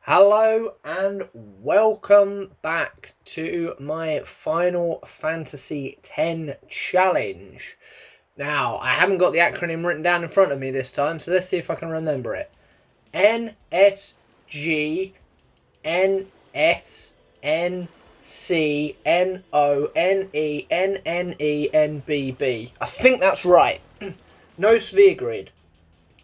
Hello and welcome back to my Final Fantasy X challenge. Now, I haven't got the acronym written down in front of me this time, so let's see if I can remember it. NSGNSNCNONENNENBB. I think that's right. No sphere grid,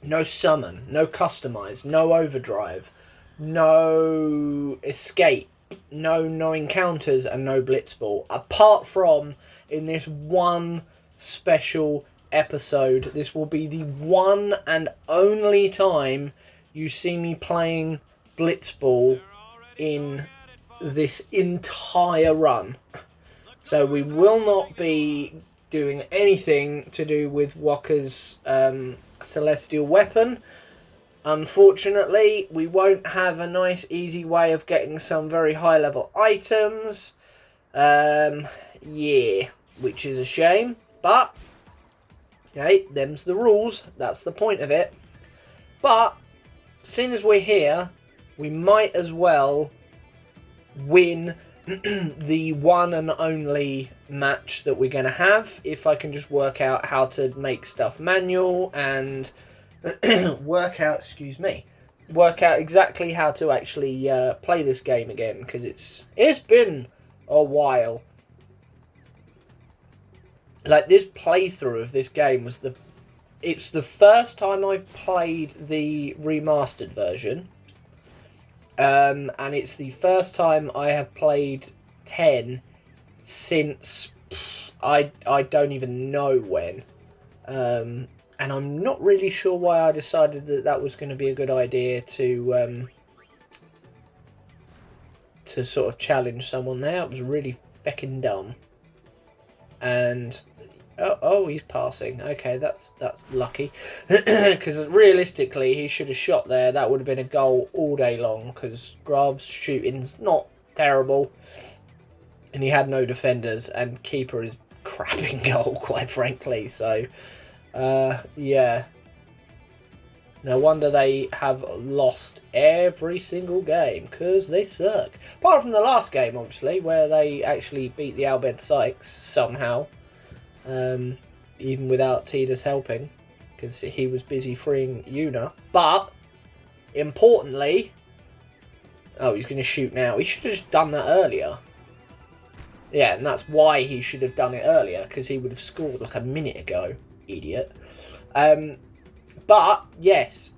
no summon, no customize, no overdrive, no escape, no encounters, and no blitzball. Apart from in this one special episode, this will be the one and only time you see me playing blitzball in this entire run. So we will not be doing anything to do with Wakka's celestial weapon. Unfortunately, we won't have a nice easy way of getting some very high level items. Yeah, which is a shame, but okay, them's the rules. That's the point of it. But as soon as we're here, we might as well win the one and only match that we're going to have, if I can just work out how to make stuff manual and work out exactly how to actually play this game again, because it's been a while. Like, this playthrough of this game it's the first time I've played the remastered version. And it's the first time I have played 10 since I don't even know when. And I'm not really sure why I decided that was going to be a good idea to sort of challenge someone there. It was really feckin' dumb. And oh, he's passing. Okay, that's lucky. Because realistically, he should have shot there. That would have been a goal all day long, because Grab's shooting's not terrible. And he had no defenders, and keeper is crapping goal, quite frankly. So, yeah. No wonder they have lost every single game, because they suck. Apart from the last game, obviously, where they actually beat the Albed Sykes somehow. Even without Tidus helping, because he was busy freeing Yuna. But, importantly... Oh, he's going to shoot now. He should have just done that earlier. Yeah, and that's why he should have done it earlier, because he would have scored like a minute ago. Idiot. But, yes,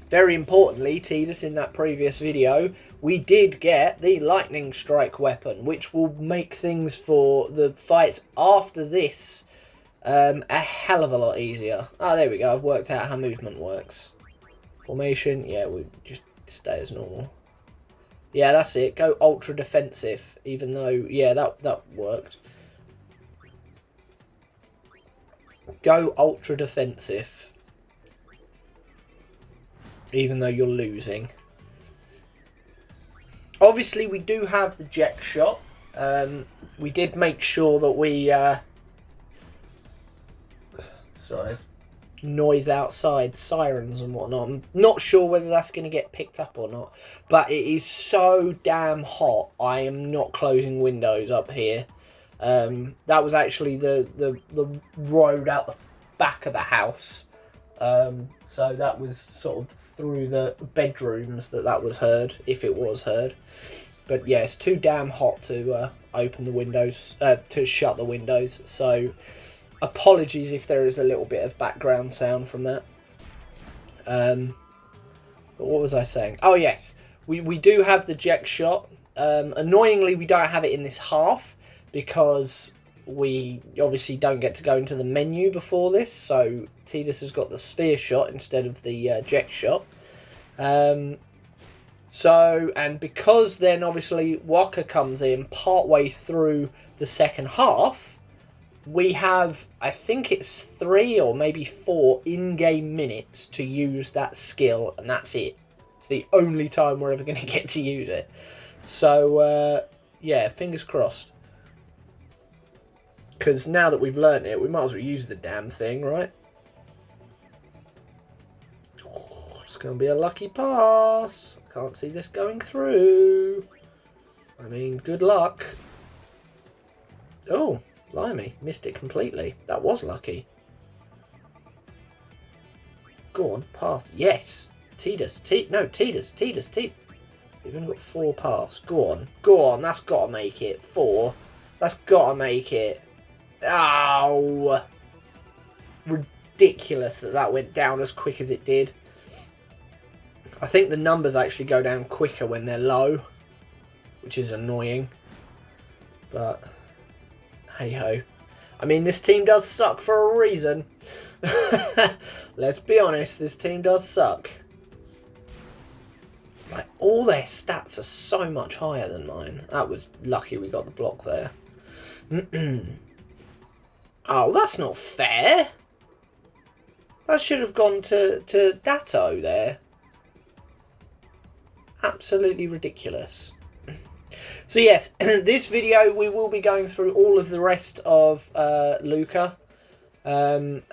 very importantly, Tidus, in that previous video, we did get the lightning strike weapon, which will make things for the fights after this a hell of a lot easier. Oh, there we go. I've worked out how movement works. Formation, yeah, we just stay as normal. Yeah, that's it. Go ultra defensive, even though, yeah, that worked. Go ultra defensive, even though you're losing. Obviously, we do have the jet shot. We did make sure that we... Sorry, noise outside, sirens and whatnot. I'm not sure whether that's going to get picked up or not. But it is so damn hot, I am not closing windows up here. That was actually the road out the back of the house. So that was sort of through the bedrooms that was heard, if it was heard. But yeah, it's too damn hot to open the windows, to shut the windows. So apologies if there is a little bit of background sound from that. But what was I saying? Oh yes, we do have the jet shot. Annoyingly, we don't have it in this half, because we obviously don't get to go into the menu before this, so Tidus has got the sphere shot instead of the jet shot. So, and because then obviously Wakka comes in partway through the second half, we have, I think it's 3 or maybe 4 in-game minutes to use that skill, and that's it. It's the only time we're ever going to get to use it. So, yeah, fingers crossed. Because now that we've learnt it, we might as well use the damn thing, right? It's going to be a lucky pass. Can't see this going through. I mean, good luck. Oh, blimey. Missed it completely. That was lucky. Go on, pass. Yes. Tidus. Tidus. We've only got 4 pass. Go on. Go on. That's got to make it. 4. That's got to make it. Oh. Ridiculous that went down as quick as it did. I think the numbers actually go down quicker when they're low, which is annoying. But, hey ho. I mean, this team does suck for a reason. Let's be honest, this team does suck. Like, all their stats are so much higher than mine. That was lucky we got the block there. Oh, that's not fair. That should have gone to Datto there. Absolutely ridiculous. So yes, this video we will be going through all of the rest of Luca. And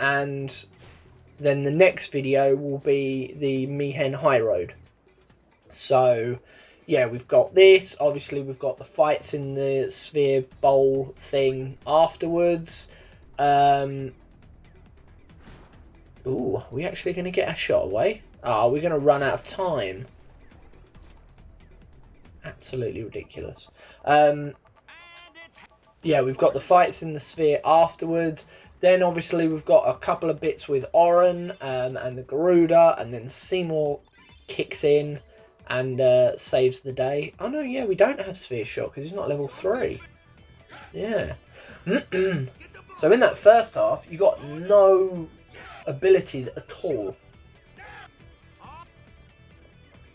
then the next video will be the Mihen High Road. So, yeah, we've got this. Obviously, we've got the fights in the Sphere Bowl thing afterwards. Ooh, are we actually going to get a shot away? Oh, we're going to run out of time. Absolutely ridiculous. Yeah, we've got the fights in the Sphere afterwards. Then, obviously, we've got a couple of bits with Oren and the Garuda. And then Seymour kicks in and saves the day. Oh, no, yeah, we don't have Sphere Shot because he's not level 3. Yeah. So, in that first half, you got no abilities at all.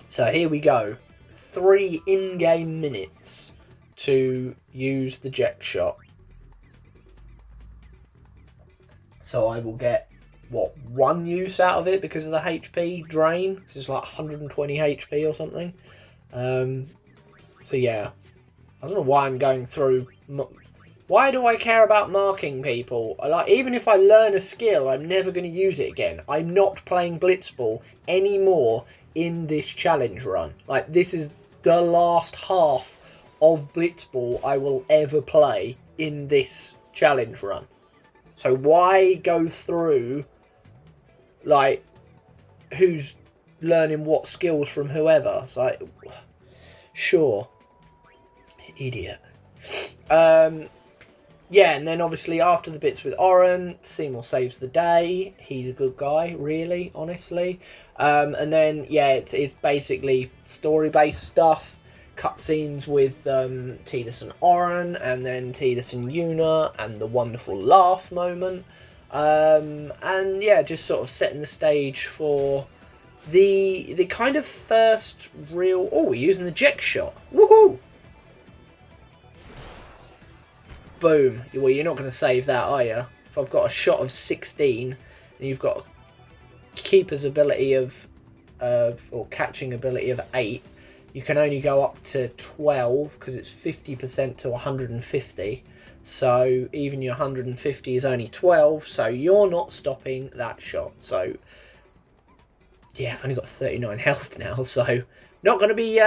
So, here we go. 3 in-game minutes to use the Jet Shot. So I will get, what, 1 use out of it because of the HP drain. This is like 120 HP or something. So yeah, I don't know why I'm going through. Why do I care about marking people? Like, even if I learn a skill, I'm never going to use it again. I'm not playing Blitzball anymore in this challenge run. Like, this is the last half of Blitzball I will ever play in this challenge run. So why go through, like, who's learning what skills from whoever? It's like, sure. Idiot. Yeah, and then obviously after the bits with Oren, Seymour saves the day. He's a good guy, really, honestly. And then, yeah, it's basically story-based stuff. Cutscenes with Tidus and Oren, and then Tidus and Yuna, and the wonderful laugh moment. And yeah, just sort of setting the stage for the kind of first real... Oh, we're using the Jet Shot. Woohoo! Boom. Well, you're not going to save that, are you? If I've got a shot of 16, and you've got a keeper's ability of or catching ability of 8, you can only go up to 12 because it's 50% to 150. So even your 150 is only 12. So you're not stopping that shot. So yeah, I've only got 39 health now. So not going to be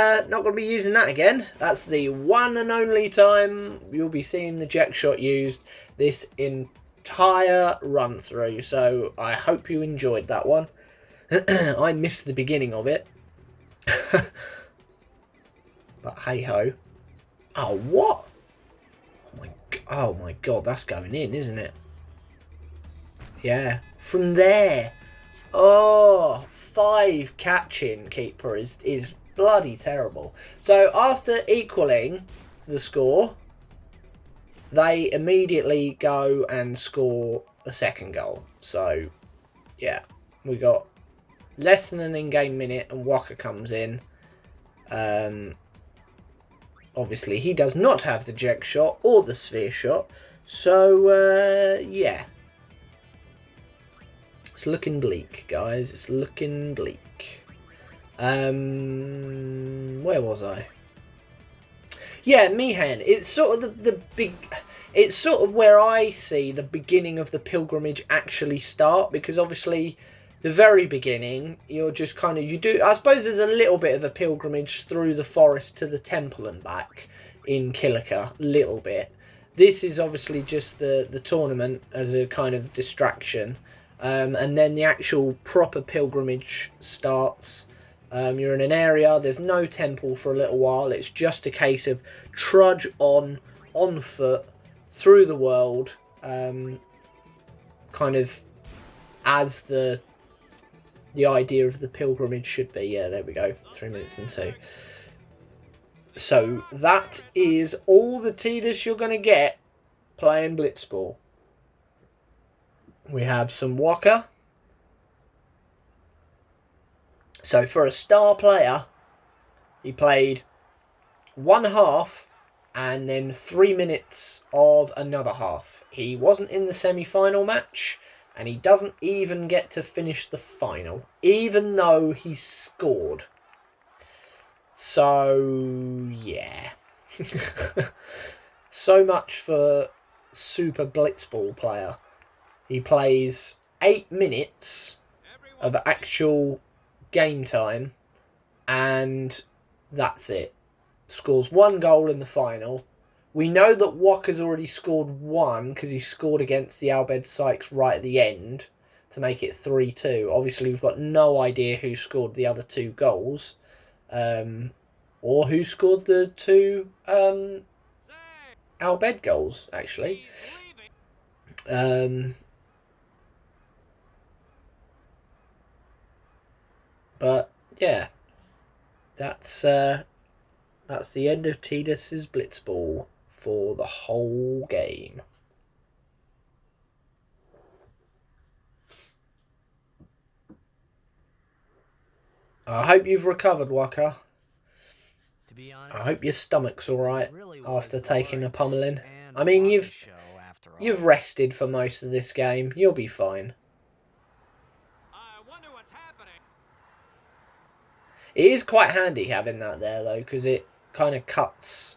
using that again. That's the one and only time you'll be seeing the Jet Shot used this entire run through. So I hope you enjoyed that one. I missed the beginning of it. But hey ho. Oh, what? Oh my god, that's going in, isn't it? Yeah. From there. Oh, 5 catching keeper is bloody terrible. So after equaling the score, they immediately go and score a second goal. So yeah, we got less than an in-game minute and Waka comes in. Obviously, he does not have the Jet Shot or the Sphere Shot. So, yeah. It's looking bleak, guys. It's looking bleak. Where was I? Yeah, Mihen. It's sort of the big... It's sort of where I see the beginning of the pilgrimage actually start. Because, obviously, the very beginning, you're just kind of, I suppose there's a little bit of a pilgrimage through the forest to the temple and back in Kilika, little bit. This is obviously just the tournament as a kind of distraction. And then the actual proper pilgrimage starts. You're in an area, there's no temple for a little while. It's just a case of trudge on foot, through the world, kind of as the idea of the pilgrimage should be. Yeah, there we go. 3 minutes and 2. So that is all the Tidus you're going to get playing Blitzball. We have some Waka. So for a star player, he played 1 half and then 3 minutes of another half. He wasn't in the semi-final match, and he doesn't even get to finish the final, even though he scored. So, yeah. So much for Super Blitzball player. He plays 8 minutes of actual game time, and that's it. Scores 1 goal in the final. We know that Waka's already scored 1 because he scored against the Albed Sykes right at the end to make it 3-2. Obviously, we've got no idea who scored the other 2 goals, or who scored the 2 Albed goals, actually. But yeah, that's the end of Tidus's Blitzball for the whole game. I hope you've recovered, Waka. To be honest, I hope your stomach's alright after taking a pummeling. I mean, you've rested for most of this game. You'll be fine. I wonder what's happening. It is quite handy having that there, though, because it kind of cuts,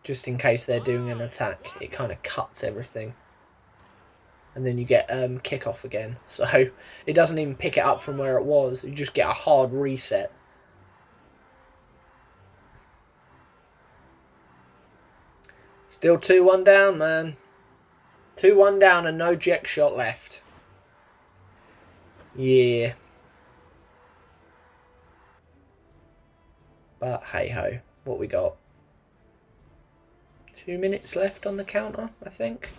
just in case they're doing an attack, it kind of cuts everything. And then you get kick-off again. So it doesn't even pick it up from where it was. You just get a hard reset. Still 2-1 down, man. 2-1 down and no jack shot left. Yeah. But hey-ho. What we got? 2 minutes left on the counter, I think.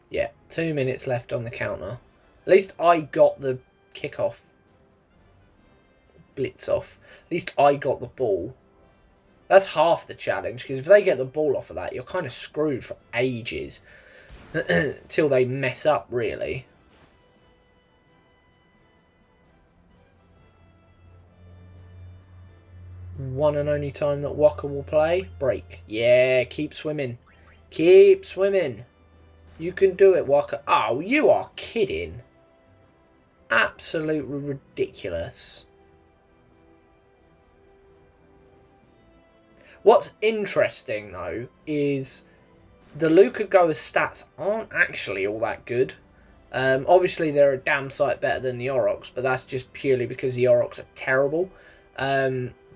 Yeah, 2 minutes left on the counter. At least I got the kick-off. Blitz off. At least I got the ball. That's half the challenge, because if they get the ball off of that, you're kind of screwed for ages. Till they mess up, really. One and only time that Waka will play. Break. Yeah, keep swimming. Keep swimming. You can do it, Waka. Oh, you are kidding. Absolutely ridiculous. What's interesting, though, is the Luca Goa stats aren't actually all that good. Obviously, they're a damn sight better than the Aurochs, but that's just purely because the Aurochs are terrible.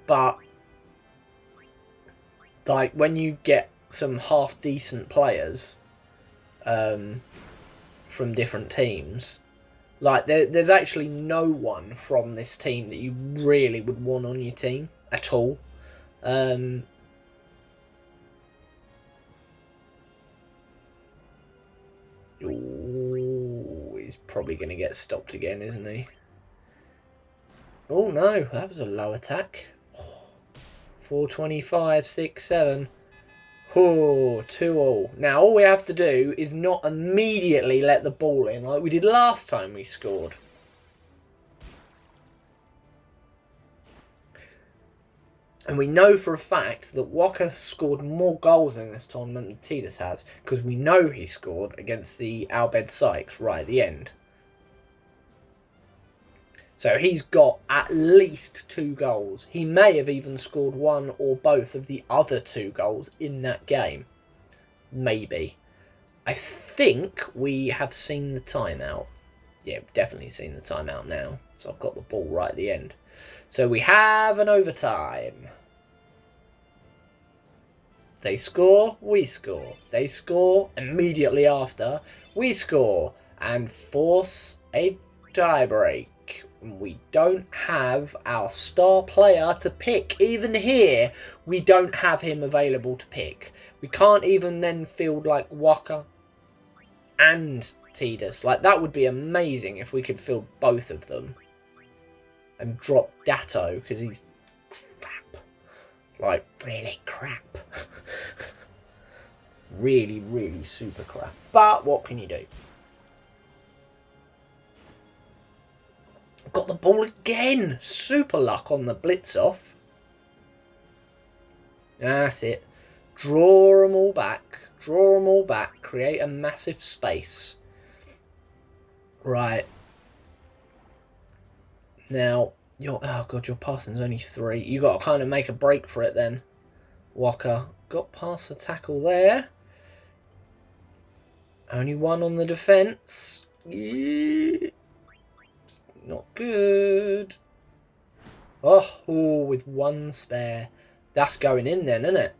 But, like, when you get some half-decent players from different teams, like, there's actually no one from this team that you really would want on your team at all. Ooh, he's probably going to get stopped again, isn't he? Oh no, that was a low attack. 425, 6, 7. Oh, 2-2. Now all we have to do is not immediately let the ball in like we did last time we scored. And we know for a fact that Waka scored more goals in this tournament than Tidus has, because we know he scored against the Albed Sykes right at the end. So he's got at least 2 goals. He may have even scored 1 or both of the other 2 goals in that game. Maybe. I think we have seen the timeout. Yeah, we've definitely seen the timeout now. So I've got the ball right at the end. So we have an overtime. They score, we score. They score immediately after, we score. And force a tie break. We don't have our star player to pick. Even here, we don't have him available to pick. We can't even then field like Waka and Tidus. Like, that would be amazing if we could field both of them. And drop Datto, because he's crap. Like, really crap. Really, really super crap. But what can you do? Got the ball again. Super luck on the blitz off. That's it. Draw them all back. Draw them all back. Create a massive space. Right. Now, oh god, your passing's only 3. You got to kind of make a break for it then. Walker got past the tackle there. Only 1 on the defence. Yeah. Not good. Oh, with 1 spare. That's going in then, isn't it?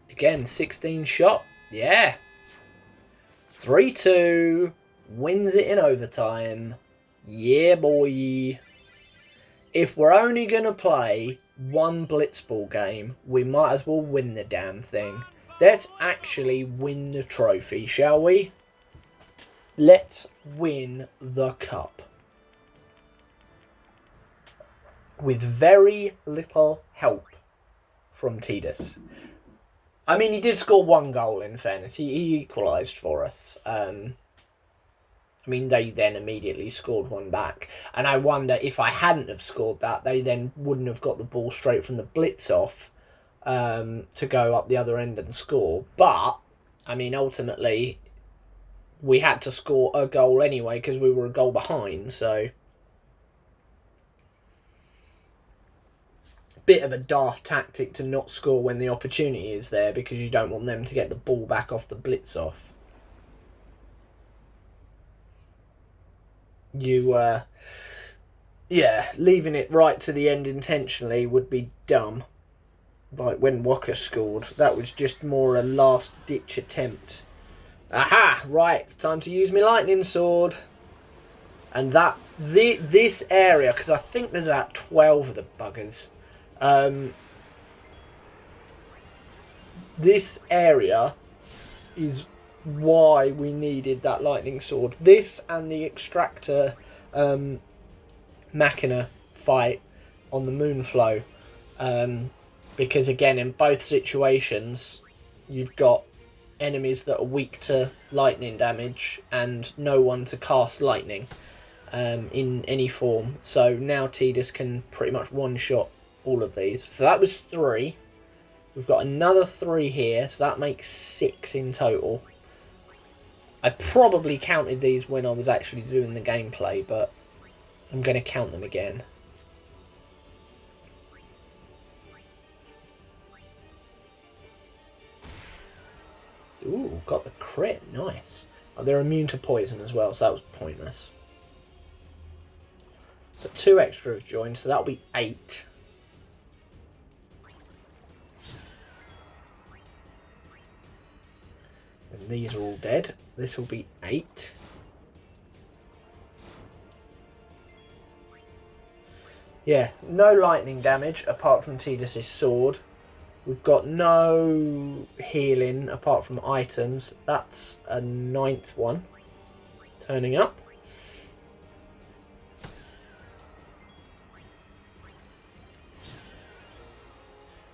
Again, 16 shot. Yeah. 3-2. Wins it in overtime. Yeah, boy. If we're only going to play 1 Blitzball game, we might as well win the damn thing. Let's actually win the trophy, shall we? Let's win the cup. With very little help from Tidus. I mean, he did score 1 goal, in fairness. He equalised for us. I mean, they then immediately scored 1 back. And I wonder if I hadn't have scored that, they then wouldn't have got the ball straight from the blitz off to go up the other end and score. But, I mean, ultimately, we had to score a goal anyway because we were a goal behind, so... Bit of a daft tactic to not score when the opportunity is there because you don't want them to get the ball back off the blitz off. Yeah, leaving it right to the end intentionally would be dumb. Like when Walker scored, that was just more a last-ditch attempt. Aha! Right, it's time to use my lightning sword. And this area, because I think there's about 12 of the buggers. This area is why we needed that lightning sword. This and the extractor machina fight on the Moonflow. Because again, in both situations, you've got enemies that are weak to lightning damage and no one to cast lightning in any form. So now Tidus can pretty much one-shot all of these. So that was 3. We've got another 3 here, so that makes 6 in total. I probably counted these when I was actually doing the gameplay, but I'm going to count them again. Ooh, got the crit. Nice. Oh, they're immune to poison as well, so that was pointless. So 2 extra have joined, so that'll be 8. And these are all dead. This will be 8. Yeah, no lightning damage apart from Tidus' sword. We've got no healing apart from items. That's a 9th one turning up.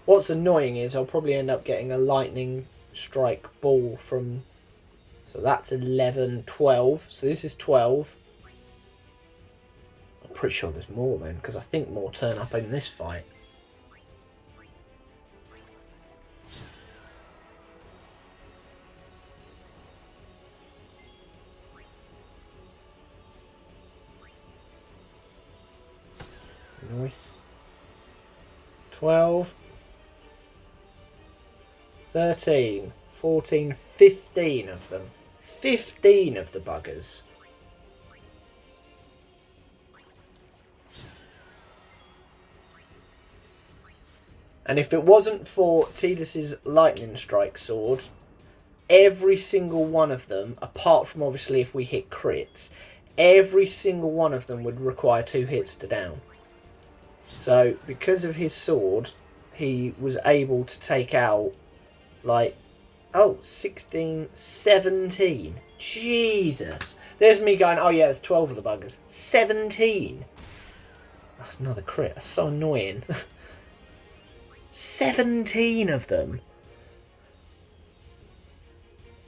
What's annoying is I'll probably end up getting a lightning strike ball from... So that's 11, 12. So this is 12. I'm pretty sure there's more then, because I think more turn up in this fight. Nice. 12. 13, 14, 15 of them. 15 of the buggers. And if it wasn't for Tidus's lightning strike sword, every single one of them, apart from obviously if we hit crits, every single one of them would require 2 hits to down. So because of his sword, he was able to take out like, oh, 16, 17. Jesus. There's me going, oh yeah, there's 12 of the buggers. 17. That's another crit. That's so annoying. 17 of them.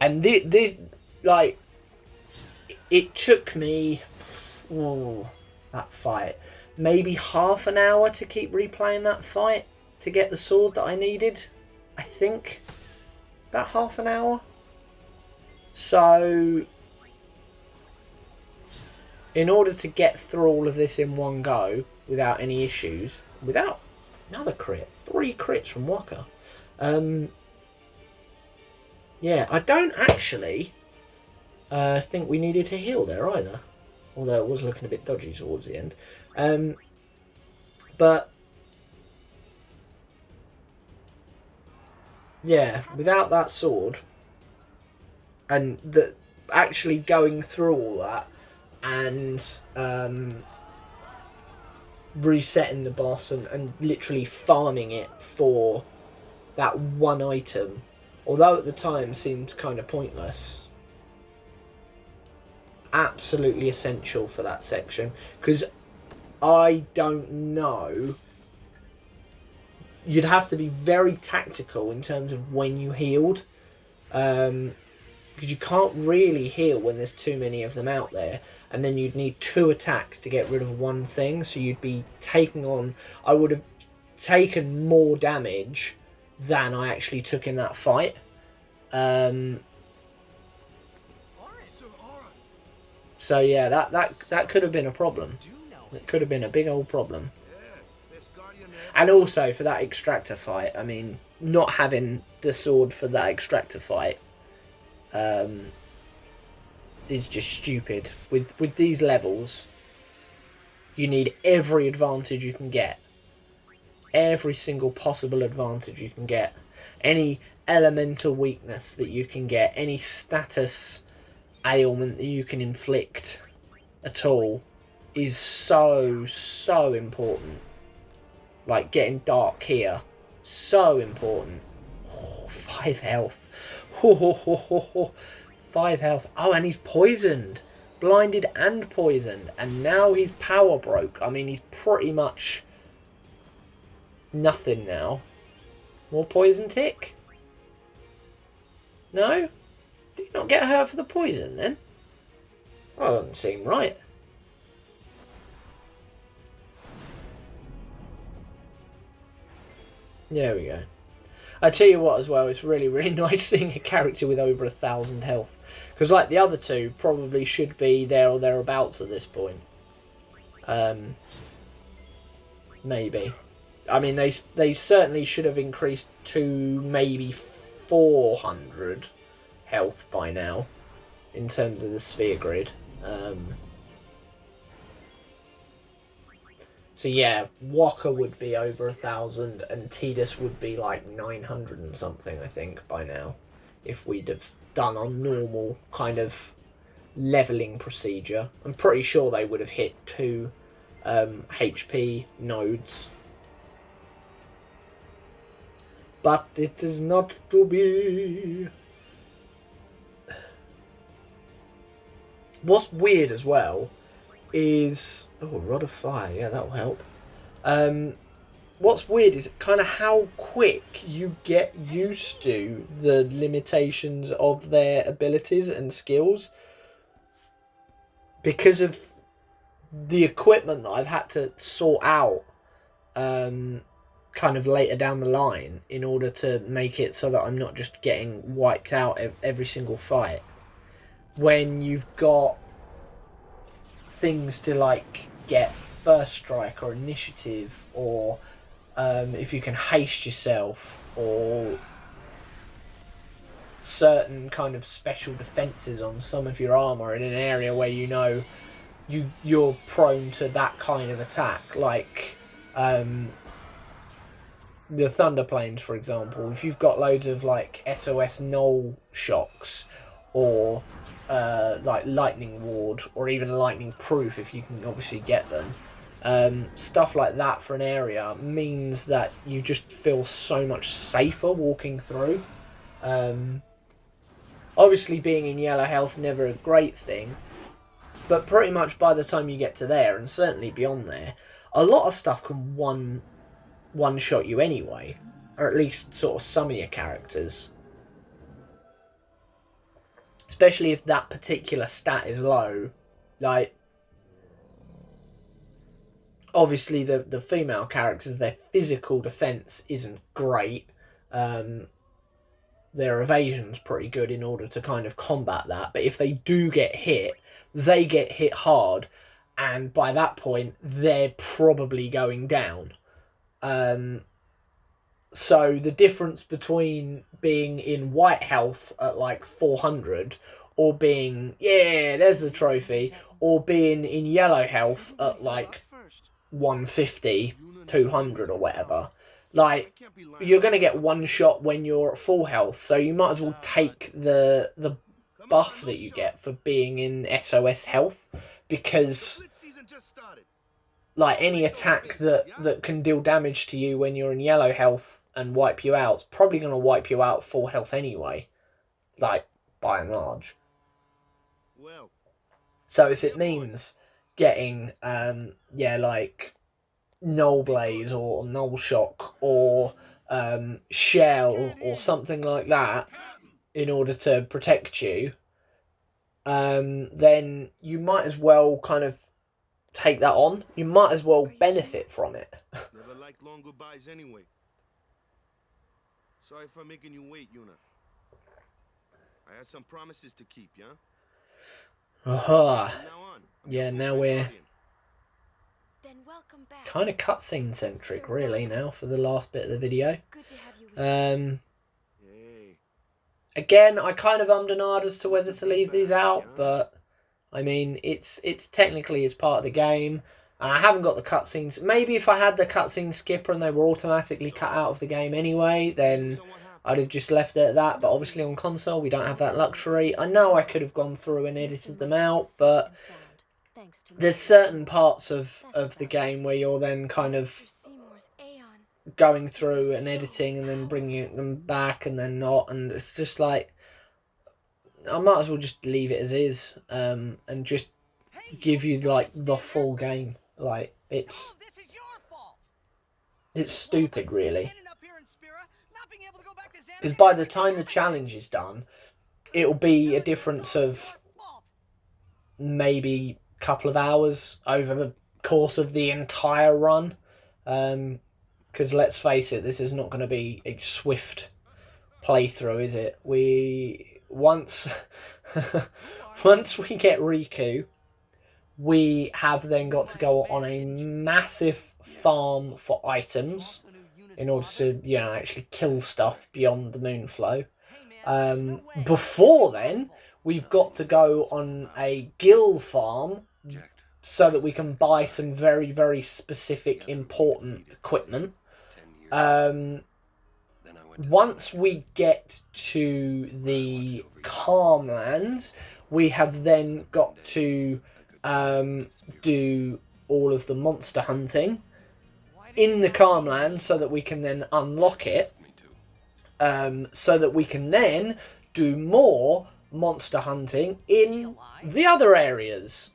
And this, like, it took me, that fight, maybe half an hour to keep replaying that fight to get the sword that I needed. I think about half an hour. So in order to get through all of this in one go without any issues, without another crit, 3 crits from Waka. Yeah, I don't actually think we needed to heal there either, although it was looking a bit dodgy towards the end. But yeah, without that sword and actually going through all that and resetting the boss and literally farming it for that one item, although at the time seemed kind of pointless, absolutely essential for that section, because I don't know, you'd have to be very tactical in terms of when you healed, because you can't really heal when there's too many of them out there, and then you'd need 2 attacks to get rid of one thing, so you'd be taking on, I would have taken more damage than I actually took in that fight. So yeah, that could have been a problem. It could have been a big old problem. And also for that extractor fight, I mean, not having the sword for that extractor fight is just stupid. With these levels, you need every advantage you can get. Every single possible advantage you can get. Any elemental weakness that you can get. Any status ailment that you can inflict at all is so important. Like getting dark here, so important. 5 health. 5 health. Oh, and he's poisoned, blinded and poisoned, and now he's power broke. I mean, he's pretty much nothing now. More poison tick? No? Did you not get hurt for the poison then? Well, that doesn't seem right. There we go. I tell you what as well, it's really, really nice seeing a character with over 1,000 health. Because like the other two probably should be there or thereabouts at this point. Maybe. I mean, they certainly should have increased to maybe 400 health by now in terms of the sphere grid. So yeah, Waka would be over 1,000 and Tidus would be like 900 and something, I think, by now, if we'd have done a normal kind of leveling procedure. I'm pretty sure they would have hit 2 HP nodes. But it is not to be. What's weird as well is, oh, Rod of Fire, yeah, that'll help. What's weird is kind of how quick you get used to the limitations of their abilities and skills, because of the equipment that I've had to sort out kind of later down the line in order to make it so that I'm not just getting wiped out every single fight. When you've got things to like get first strike or initiative, or if you can haste yourself, or certain kind of special defenses on some of your armor in an area where you know you're prone to that kind of attack, like the Thunder Plains, for example. If you've got loads of like SOS null shocks, or like lightning ward, or even lightning proof if you can obviously get them, stuff like that for an area means that you just feel so much safer walking through. Obviously being in yellow health is never a great thing, but pretty much by the time you get to there, and certainly beyond there, a lot of stuff can one-shot you anyway, or at least sort of some of your characters. Especially if that particular stat is low. Like, obviously the female characters, their physical defense isn't great. Their evasion's pretty good in order to kind of combat that, but if they do get hit, they get hit hard, and by that point they're probably going down. So the difference between being in white health at like 400, or being, yeah, there's the trophy, or being in yellow health at like 150, 200 or whatever, like, you're going to get one shot when you're at full health, so you might as well take the buff that you get for being in SOS health, because like any attack that can deal damage to you when you're in yellow health and wipe you out, it's probably going to wipe you out full health anyway, like, by and large. So if it means getting, like, null blaze or null shock or shell or something like that in order to protect you, then you might as well kind of take that on. You might as well benefit from it. Never liked long goodbyes anyway. Sorry for making you wait, Yuna. I had some promises to keep, yeah? Aha. Yeah, now we're Then welcome back. kind of cutscene centric, really, now for the last bit of the video. Good to have you with us. Again, I kind of ummed and ahed as to whether to leave these out, but I mean, it's technically it's part of the game. And I haven't got the cutscenes. Maybe if I had the cutscene skipper and they were automatically cut out of the game anyway, then I'd have just left it at that. But obviously on console, we don't have that luxury. I know I could have gone through and edited them out, but there's certain parts of the game where you're then kind of going through and editing and then bringing them back and then not. And it's just like, I might as well just leave it as is, and just give you like the full game. Like, it's stupid, really, because by the time the challenge is done, it'll be a difference of maybe a couple of hours over the course of the entire run, because let's face it, this is not going to be a swift playthrough, is it? Once we get Riku, we have then got to go on a massive farm for items in order to, you know, actually kill stuff beyond the Moonflow. Before then, we've got to go on a gill farm so that we can buy some very, very specific, important equipment. Once we get to the Calmlands, we have then got to do all of the monster hunting in the Calmlands so that we can then unlock it, so that we can then do more monster hunting in the other areas,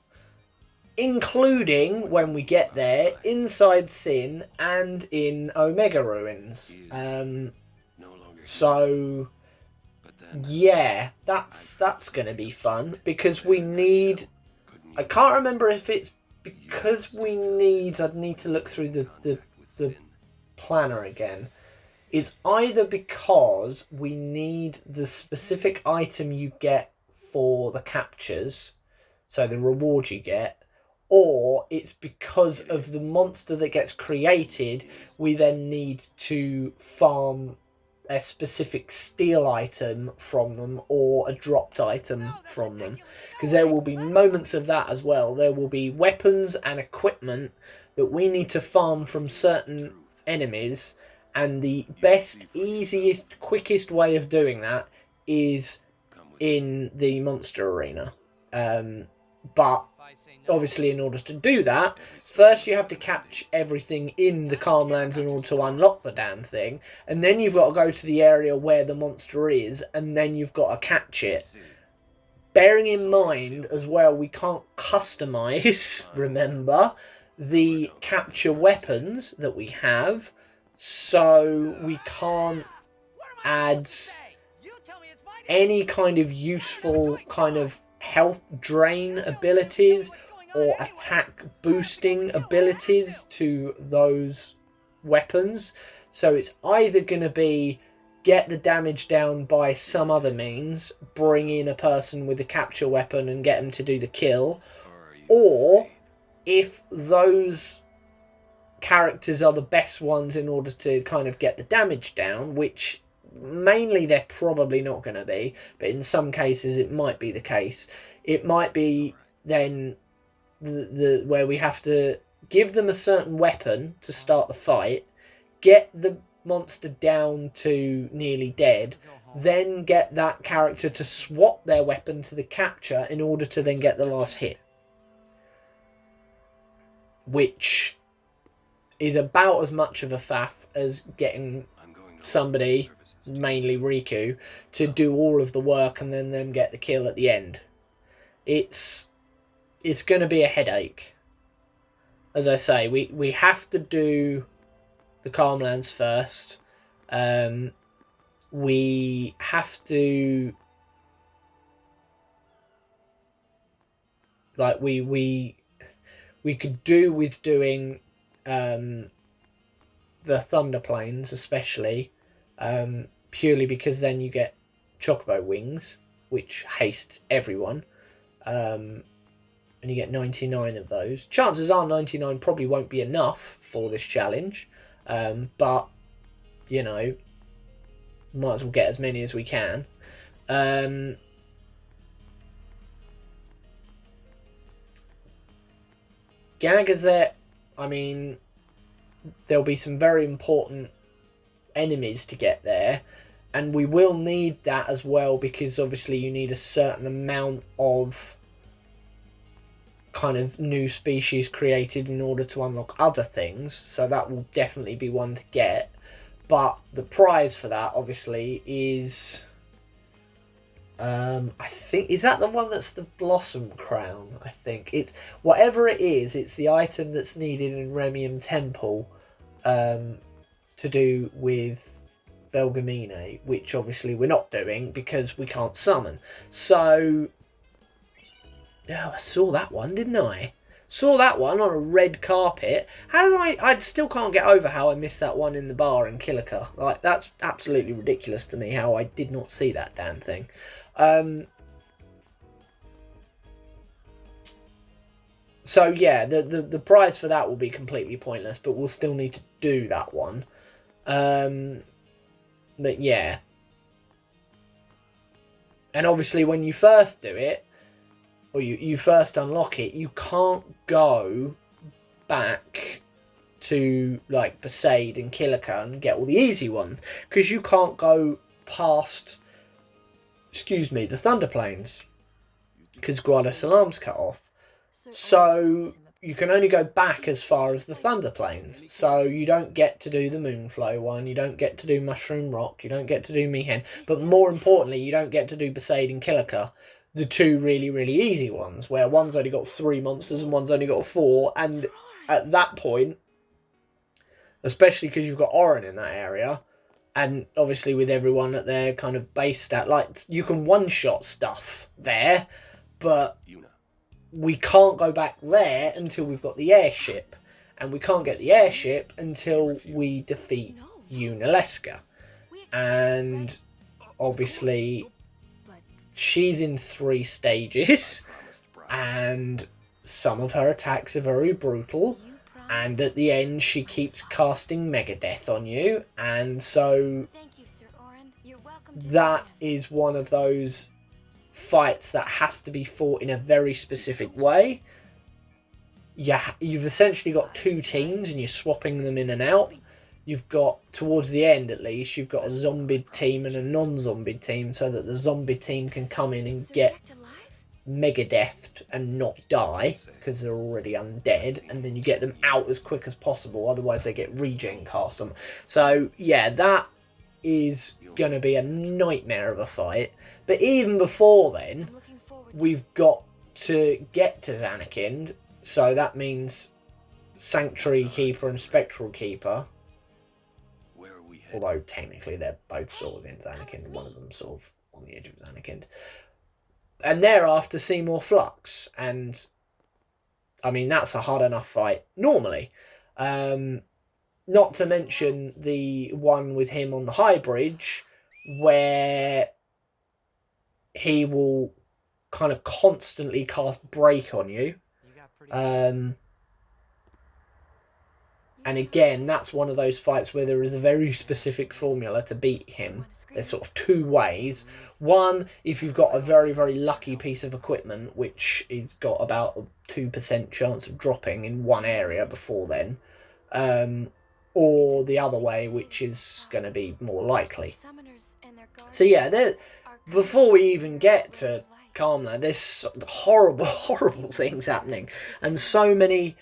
including, when we get there, inside Sin and in Omega Ruins. So yeah, that's going to be fun, because we need, I can't remember if it's because we need, I'd need to look through the planner again. It's either because we need the specific item you get for the captures, so the reward you get, or it's because of the monster that gets created, we then need to farm a specific steal item from them or a dropped item from them, because there will be moments of that as well. There will be weapons and equipment that we need to farm from certain enemies, and the best, easiest, quickest way of doing that is in the monster arena. But obviously, in order to do that, first you have to catch everything in the Calmlands in order to unlock the damn thing, and then you've got to go to the area where the monster is, and then you've got to catch it. Bearing in mind as well, we can't customize, remember, the capture weapons that we have, so we can't add any kind of useful kind of health drain abilities or attack boosting abilities to those weapons. So it's either going to be get the damage down by some other means, bring in a person with a capture weapon and get them to do the kill, or if those characters are the best ones in order to kind of get the damage down, which mainly they're probably not going to be, but in some cases it might be the case. It might be then the where we have to give them a certain weapon to start the fight, get the monster down to nearly dead, then get that character to swap their weapon to the capture in order to then get the last hit, which is about as much of a faff as getting somebody, mainly Riku, to do all of the work and then them get the kill at the end. It's going to be a headache. As I say, we have to do the Calmlands first. We have to, like, we could do with doing the Thunder Plains especially, purely because then you get Chocobo Wings, which hastes everyone, and you get 99 of those. Chances are 99 probably won't be enough for this challenge, but, you know, might as well get as many as we can. Gagazet, I mean, there'll be some very important enemies to get there, and we will need that as well, because obviously you need a certain amount of kind of new species created in order to unlock other things, so that will definitely be one to get. But the prize for that obviously is I think, is that the one that's the Blossom Crown? I think it's, whatever it is, it's the item that's needed in Remium Temple to do with Belgamine, which obviously we're not doing because we can't summon. So, oh, I saw that one, didn't I? Saw that one on a red carpet. How did I still can't get over how I missed that one in the bar in Kilika. Like, that's absolutely ridiculous to me how I did not see that damn thing. So yeah, the prize for that will be completely pointless, but we'll still need to do that one. But yeah. And obviously when you first do it, or you first unlock it, you can't go back to like Besaid and Kilika and get all the easy ones, because you can't go past, excuse me, the Thunder Plains, because Guarda Salam's cut off. So you can only go back as far as the Thunder Plains. So you don't get to do the Moonflow one, you don't get to do Mushroom Rock, you don't get to do Mihen, but more importantly, you don't get to do Besaid and Kilika, the two really, really easy ones, where one's only got 3 monsters and one's only got 4, and at that point, especially because you've got Orin in that area, and obviously with everyone at their kind of base stat, like, you can one-shot stuff there, but we can't go back there until we've got the airship, and we can't get the airship until we defeat Unalesca, and obviously she's in 3 stages, and some of her attacks are very brutal, and at the end she keeps casting Megadeth on you, and so that is one of those fights that has to be fought in a very specific way. Yeah, you've essentially got two teams and you're swapping them in and out. You've got, towards the end at least, you've got a zombie team and a non-zombie team, so that the zombie team can come in and get mega deathed and not die because they're already undead, and then you get them out as quick as possible, otherwise they get regen cast on. So yeah, that is going to be a nightmare of a fight. But even before then, we've got to get to Zanarkand, so that means Sanctuary Keeper and Spectral Keeper. Although technically they're both sort of in Zanarkand, one of them sort of on the edge of Zanarkand. And thereafter Seymour Flux, and I mean that's a hard enough fight normally. Not to mention the one with him on the high bridge, where he will kind of constantly cast Break on you. And again, that's one of those fights where there is a very specific formula to beat him. There's sort of two ways. One, if you've got a very, very lucky piece of equipment, which has got about a 2% chance of dropping in one area before then. Or the other way, which is going to be more likely. So yeah, before we even get to Calmland, there's horrible, horrible things happening. And so many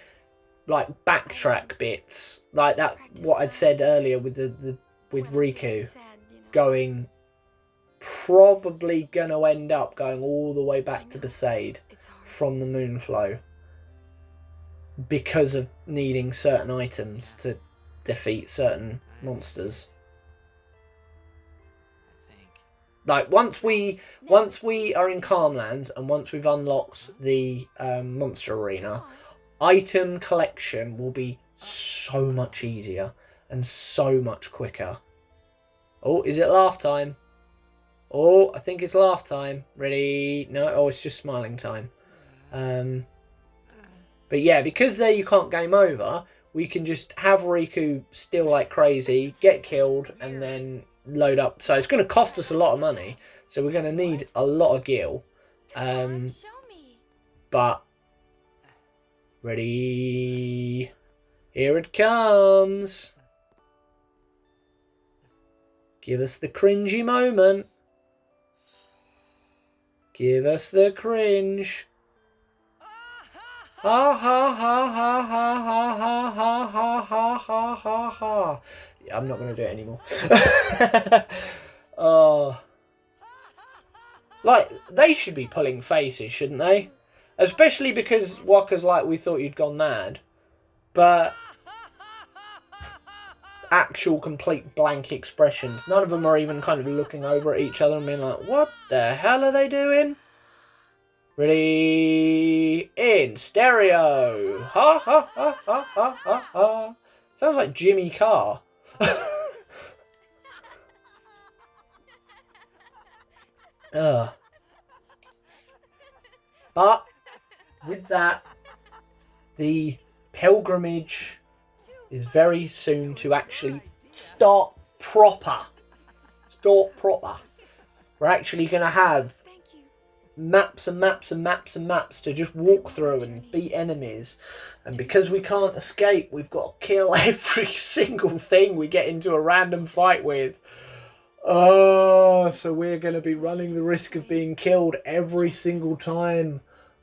like backtrack bits, like that what I'd said earlier with with Riku going, probably gonna end up going all the way back to Besaid from the Moonflow because of needing certain items to defeat certain monsters. Like once we are in Calmlands and once we've unlocked the monster arena, item collection will be so much easier and so much quicker. Oh, is it laugh time? Oh, I think it's laugh time. Ready? No, oh, it's just smiling time. But yeah, because there you can't game over, we can just have Riku steal like crazy, get killed, and then load up. So it's going to cost us a lot of money. So we're going to need a lot of gil. But ready? Here it comes. Give us the cringy moment. Give us the cringe. Ha ha ha ha ha ha ha ha ha ha ha ha ha. Yeah, I'm not going to do it anymore. Oh. Like, they should be pulling faces, shouldn't they? Especially because Waka's like, we thought you'd gone mad. But actual complete blank expressions. None of them are even kind of looking over at each other and being like, what the hell are they doing? Ready? In stereo. Ha ha ha ha ha ha ha. Sounds like Jimmy Carr. But with that, the pilgrimage is very soon to actually start proper. We're actually going to have maps and maps and maps and maps to just walk through and beat enemies. And because we can't escape, we've got to kill every single thing we get into a random fight with. Oh, so we're going to be running the risk of being killed every single time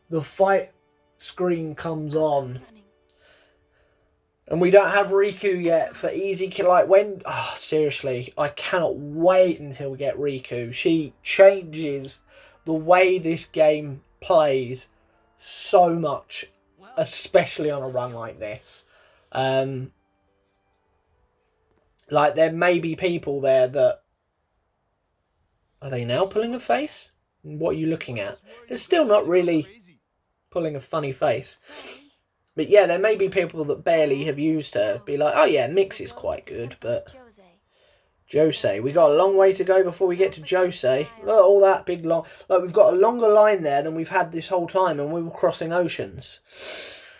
the fight screen comes on. And we don't have Riku yet for easy kill. Like when, oh, seriously, I cannot wait until we get Riku. She changes the way this game plays so much, especially on a run like this. Like there may be people there that, are they now pulling a face? What are you looking at? They're still not really pulling a funny face. But yeah, there may be people that barely have used her. Be like, oh yeah, Mix is quite good, but Josei. We got a long way to go before we get to Josei. Look at all that big long... Like, we've got a longer line there than we've had this whole time, and we were crossing oceans.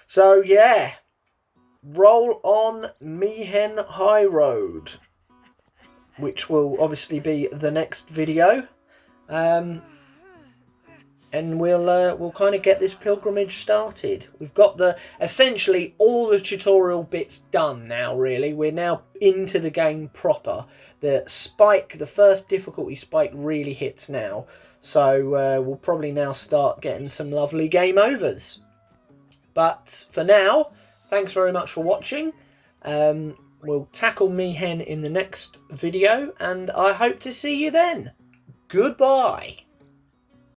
So, yeah. Roll on Mihen High Road. which will obviously be the next video. And we'll kind of get this pilgrimage started. We've got essentially all the tutorial bits done now. Really, we're now into the game proper. The first difficulty spike really hits now, so we'll probably now start getting some lovely game overs. But for now, thanks very much for watching. We'll tackle Mi'ihen in the next video, and I hope to see you then. Goodbye.